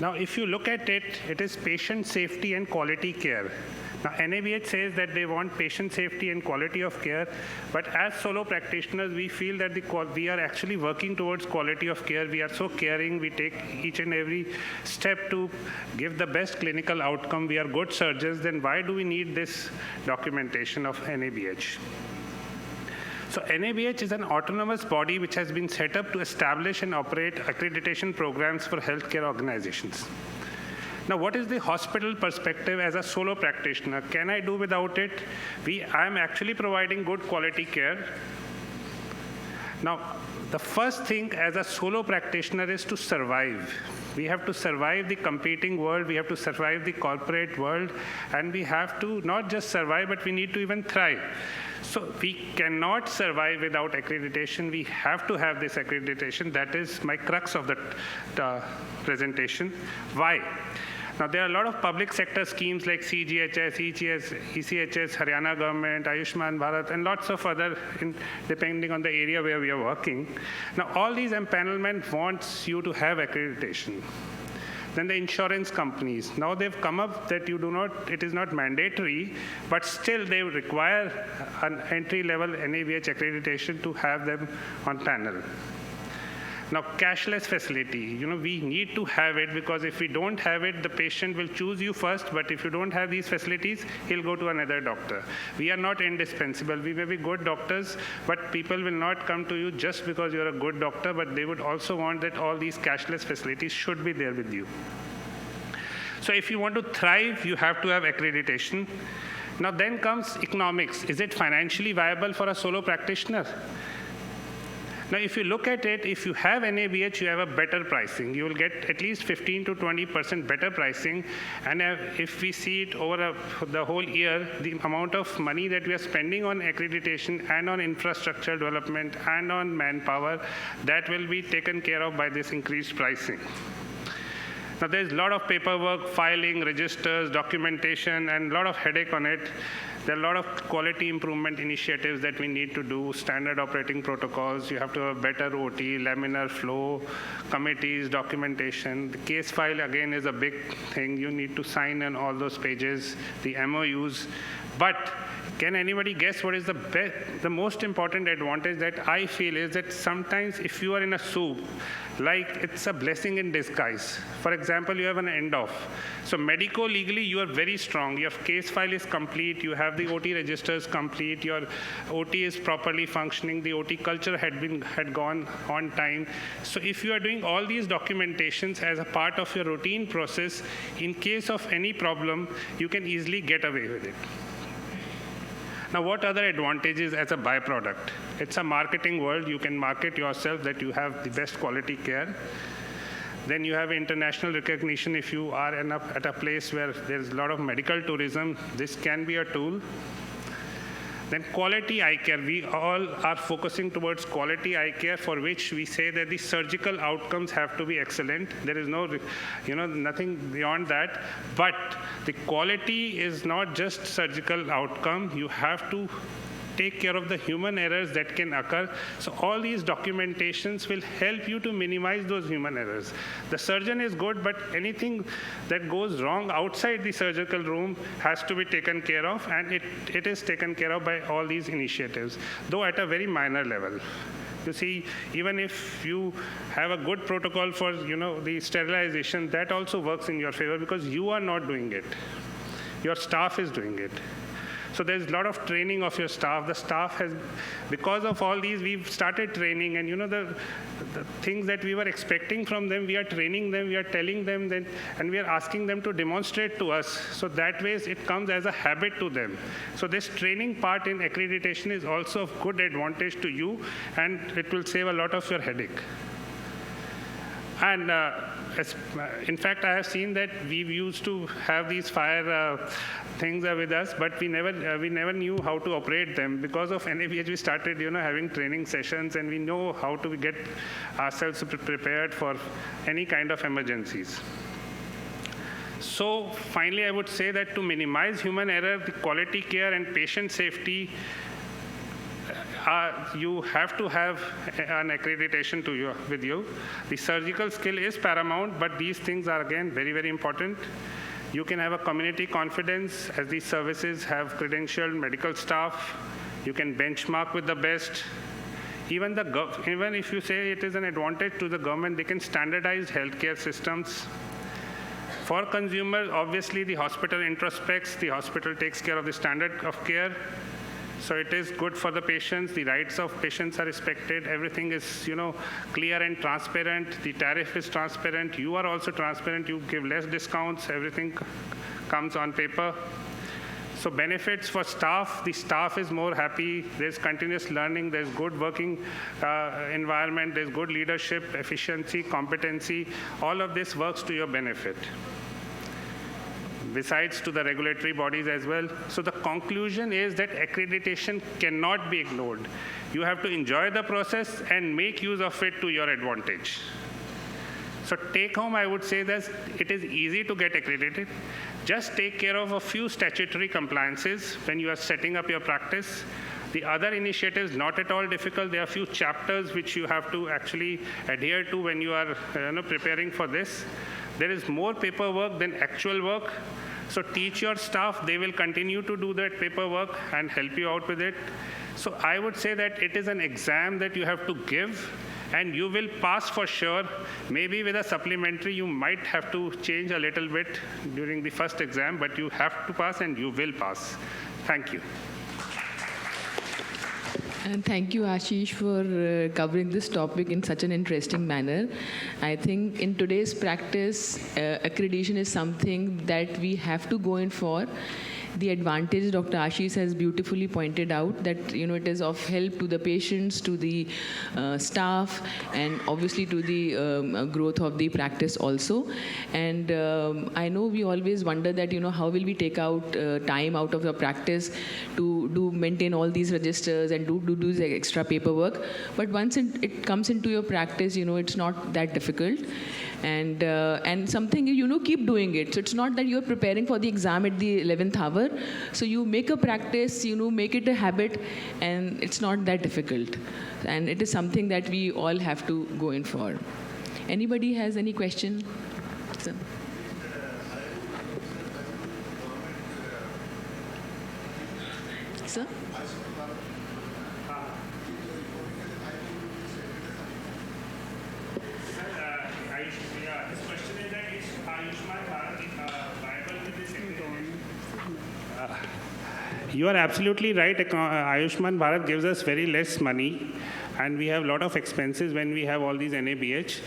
Now, if you look at it, it is patient safety and quality care. Now, NABH says that they want patient safety and quality of care, but as solo practitioners, we feel that we are actually working towards quality of care. We are so caring. We take each and every step to give the best clinical outcome. We are good surgeons. Then why do we need this documentation of NABH? So NABH is an autonomous body which has been set up to establish and operate accreditation programs for healthcare organizations. Now, what is the hospital perspective as a solo practitioner? Can I do without it? I'm actually providing good quality care. Now, the first thing as a solo practitioner is to survive. We have to survive the competing world, we have to survive the corporate world, and we have to not just survive, but we need to even thrive. So we cannot survive without accreditation. We have to have this accreditation. That is my crux of the presentation. Why? Now, there are a lot of public sector schemes like CGHS, ECHS, Haryana government, Ayushman Bharat, and lots of other, depending on the area where we are working. Now, all these empanelment wants you to have accreditation. Then the insurance companies. Now they've come up that it is not mandatory, but still they require an entry-level NABH accreditation to have them on panel. Now, cashless facility, we need to have it, because if we don't have it, the patient will choose you first, but if you don't have these facilities, he'll go to another doctor. We are not indispensable. We may be good doctors, but people will not come to you just because you're a good doctor, but they would also want that all these cashless facilities should be there with you. So if you want to thrive, you have to have accreditation. Now then comes economics. Is it financially viable for a solo practitioner? Now, if you look at it, if you have NABH, you have a better pricing. You will get at least 15 to 20% better pricing. And if we see it over the whole year, the amount of money that we are spending on accreditation and on infrastructure development and on manpower, that will be taken care of by this increased pricing. Now, there's a lot of paperwork, filing, registers, documentation, and a lot of headache on it. There are a lot of quality improvement initiatives that we need to do, standard operating protocols. You have to have better OT, laminar flow, committees, documentation. The case file, again, is a big thing. You need to sign on all those pages, the MOUs. But can anybody guess what is the most important advantage that I feel is that sometimes if you are in a soup, like it's a blessing in disguise. For example, you have an end-off. So medico-legally, you are very strong. Your case file is complete. You have the OT registers complete. Your OT is properly functioning. The OT culture had gone on time. So if you are doing all these documentations as a part of your routine process, in case of any problem, you can easily get away with it. Now, what other advantages as a byproduct? It's a marketing world. You can market yourself that you have the best quality care. Then you have international recognition. If you are at a place where there's a lot of medical tourism, this can be a tool. Then quality eye care. We all are focusing towards quality eye care, for which we say that the surgical outcomes have to be excellent. There is no, nothing beyond that. But the quality is not just surgical outcome. You have to take care of the human errors that can occur. So all these documentations will help you to minimize those human errors. The surgeon is good, but anything that goes wrong outside the surgical room has to be taken care of, and it is taken care of by all these initiatives, though at a very minor level. You see, even if you have a good protocol for the sterilization, that also works in your favor because you are not doing it. Your staff is doing it. So there's a lot of training of your staff. The staff has, because of all these, we've started training, and the things that we were expecting from them, we are training them, we are telling them that, and we are asking them to demonstrate to us. So that way it comes as a habit to them. So this training part in accreditation is also of good advantage to you, and it will save a lot of your headache. And in fact, I have seen that we used to have these fire things with us, but we never knew how to operate them. Because of NABH, we started having training sessions, and we know how to get ourselves prepared for any kind of emergencies. So finally, I would say that to minimize human error, the quality care and patient safety you have to have an accreditation with you. The surgical skill is paramount, but these things are again very, very important. You can have a community confidence as these services have credentialed medical staff. You can benchmark with the best. Even if you say it is an advantage to the government, they can standardize healthcare systems. For consumers, obviously the hospital introspects, the hospital takes care of the standard of care. So it is good for the patients. The rights of patients are respected. Everything is, clear and transparent. The tariff is transparent. You are also transparent. You give less discounts. Everything comes on paper. So benefits for staff, the staff is more happy, there's continuous learning, there's good working environment, there's good leadership, efficiency, competency, all of this works to your benefit. Besides to the regulatory bodies as well. So the conclusion is that accreditation cannot be ignored. You have to enjoy the process and make use of it to your advantage. So take home, I would say that it is easy to get accredited. Just take care of a few statutory compliances when you are setting up your practice. The other initiatives, not at all difficult. There are a few chapters which you have to actually adhere to when you are preparing for this. There is more paperwork than actual work. So teach your staff. They will continue to do that paperwork and help you out with it. So I would say that it is an exam that you have to give. And you will pass for sure. Maybe with a supplementary, you might have to change a little bit during the first exam, but you have to pass and you will pass. Thank you. And thank you, Ashish, for covering this topic in such an interesting manner. I think in today's practice, accreditation is something that we have to go in for. The advantage Dr. Ashish has beautifully pointed out that it is of help to the patients, to the staff, and obviously to the growth of the practice also. And I know we always wonder that how will we take out time out of the practice to maintain all these registers and do the extra paperwork. But once it comes into your practice, it's not that difficult. And something keep doing it. So it's not that you're preparing for the exam at the 11th hour. So you make a practice, make it a habit, and it's not that difficult. And it is something that we all have to go in for. Anybody has any question? Sir? You are absolutely right. Ayushman Bharat gives us very less money, and we have a lot of expenses when we have all these NABH.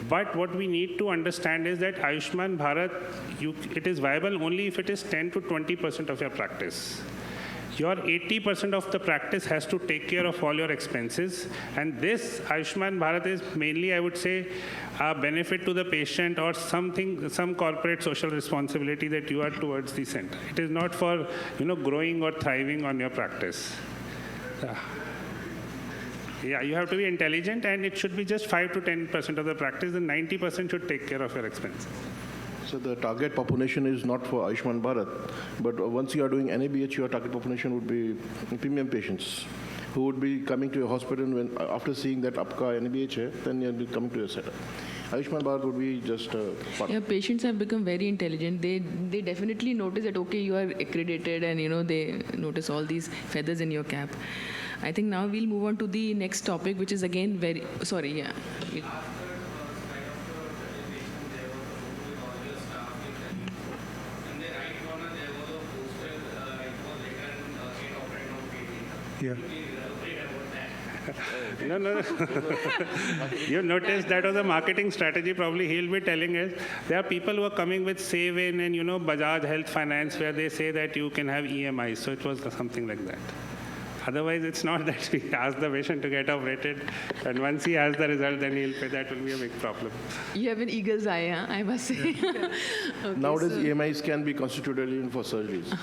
But what we need to understand is that Ayushman Bharat, it is viable only if it is 10 to 20% of your practice. Your 80% of the practice has to take care of all your expenses. And this Ayushman Bharat is mainly, I would say, a benefit to the patient or some corporate social responsibility that you are towards the center. It is not for, growing or thriving on your practice. Yeah, you have to be intelligent, and it should be just 5 to 10% of the practice, and 90% should take care of your expenses. So the target population is not for Ayushman Bharat, but once you are doing NABH, your target population would be premium patients who would be coming to your hospital after seeing that Apka NABH hai, then you'll be coming to your setup. Ayushman Bharat would be just part. Yeah, patients have become very intelligent. They definitely notice that, okay, you are accredited, and, they notice all these feathers in your cap. I think now we'll move on to the next topic, which is again Yeah. No. You noticed that was a marketing strategy. Probably he'll be telling us there are people who are coming with Save In and Bajaj Health Finance, where they say that you can have EMIs. So it was something like that. Otherwise, it's not that we ask the patient to get operated, and once he has the result, then he'll pay. That will be a big problem. You have an eagle's eye, I must say. Okay, nowadays, EMIs can be constituted even for surgeries.